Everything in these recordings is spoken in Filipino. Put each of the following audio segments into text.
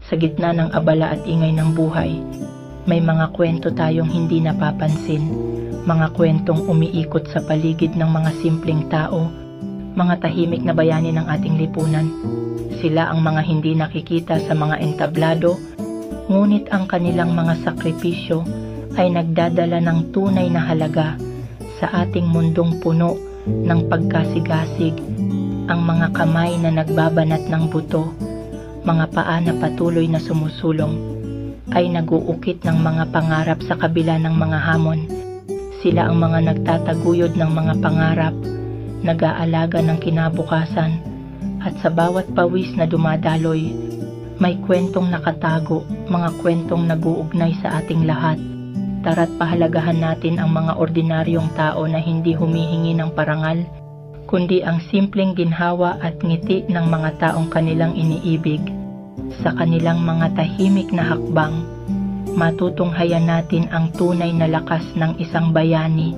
Sa gitna ng abala at ingay ng buhay, may mga kwento tayong hindi napapansin, mga kwentong umiikot sa paligid ng mga simpleng tao, mga tahimik na bayani ng ating lipunan. Sila ang mga hindi nakikita sa mga entablado, ngunit ang kanilang mga sakripisyo ay nagdadala ng tunay na halaga sa ating mundong puno ng pagkasigasig. Ang mga kamay na nagbabanat ng buto, mga paa na patuloy na sumusulong, ay naguukit ng mga pangarap sa kabila ng mga hamon. Sila ang mga nagtataguyod ng mga pangarap, nag-aalaga ng kinabukasan, at sa bawat pawis na dumadaloy, may kwentong nakatago, mga kwentong nag-uugnay sa ating lahat. Tara't pahalagahan natin ang mga ordinaryong tao na hindi humihingi ng parangal, kundi ang simpleng ginhawa at ngiti ng mga taong kanilang iniibig. Sa kanilang mga tahimik na hakbang, matutunghayan natin ang tunay na lakas ng isang bayani.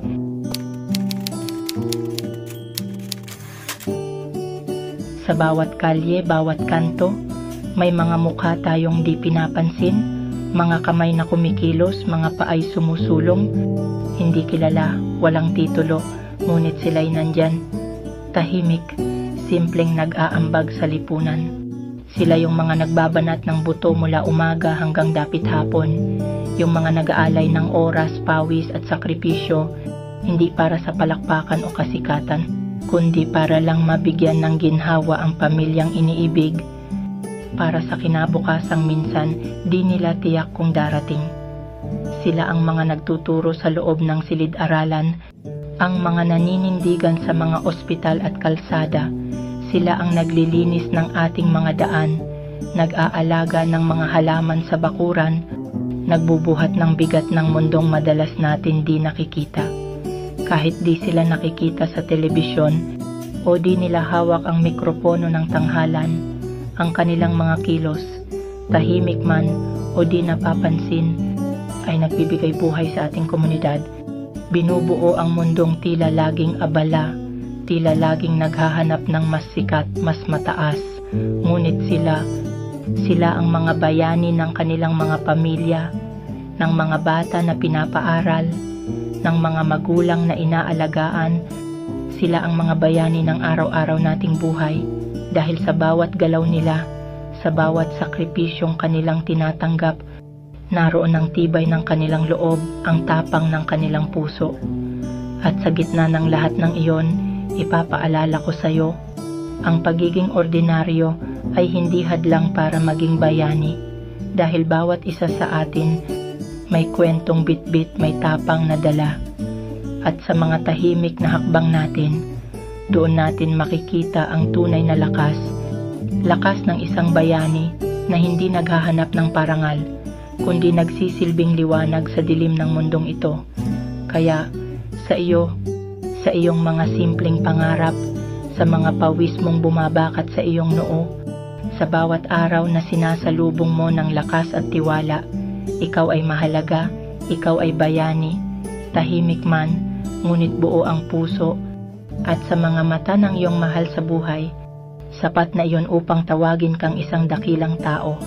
Sa bawat kalye, bawat kanto, may mga mukha tayong di pinapansin, mga kamay na kumikilos, mga paay sumusulong, hindi kilala, walang titulo, ngunit sila'y nandyan. Tahimik, simpleng nag-aambag sa lipunan. Sila yung mga nagbabanat ng buto mula umaga hanggang dapit hapon, yung mga nag-aalay ng oras, pawis at sakripisyo, hindi para sa palakpakan o kasikatan, kundi para lang mabigyan ng ginhawa ang pamilyang iniibig, para sa kinabukasang minsan di nila tiyak kung darating. Sila ang mga nagtuturo sa loob ng silid-aralan, ang mga naninindigan sa mga ospital at kalsada. Sila ang naglilinis ng ating mga daan, nag-aalaga ng mga halaman sa bakuran, nagbubuhat ng bigat ng mundong madalas natin di nakikita. Kahit di sila nakikita sa telebisyon o di nila hawak ang mikropono ng tanghalan, ang kanilang mga kilos, tahimik man o di napapansin, ay nagbibigay buhay sa ating komunidad. Binubuo ang mundong tila laging abala, tila laging naghahanap ng mas sikat, mas mataas. Ngunit sila ang mga bayani ng kanilang mga pamilya, ng mga bata na pinapaaral, ng mga magulang na inaalagaan. Sila ang mga bayani ng araw-araw nating buhay, dahil sa bawat galaw nila, sa bawat sakripisyong kanilang tinatanggap, naroon ang tibay ng kanilang loob, ang tapang ng kanilang puso. At sa gitna ng lahat ng iyon, ipapaalala ko sa iyo, ang pagiging ordinaryo ay hindi hadlang para maging bayani, dahil bawat isa sa atin may kwentong bitbit, may tapang na dala. At sa mga tahimik na hakbang natin, doon natin makikita ang tunay na lakas ng isang bayani na hindi naghahanap ng parangal, kundi nagsisilbing liwanag sa dilim ng mundong ito. Kaya sa iyong mga simpleng pangarap, sa mga pawis mong bumabakat sa iyong noo, sa bawat araw na sinasalubong mo ng lakas at tiwala, ikaw ay mahalaga, ikaw ay bayani, tahimik man, ngunit buo ang puso. At sa mga mata ng iyong mahal sa buhay, sapat na iyon upang tawagin kang isang dakilang tao.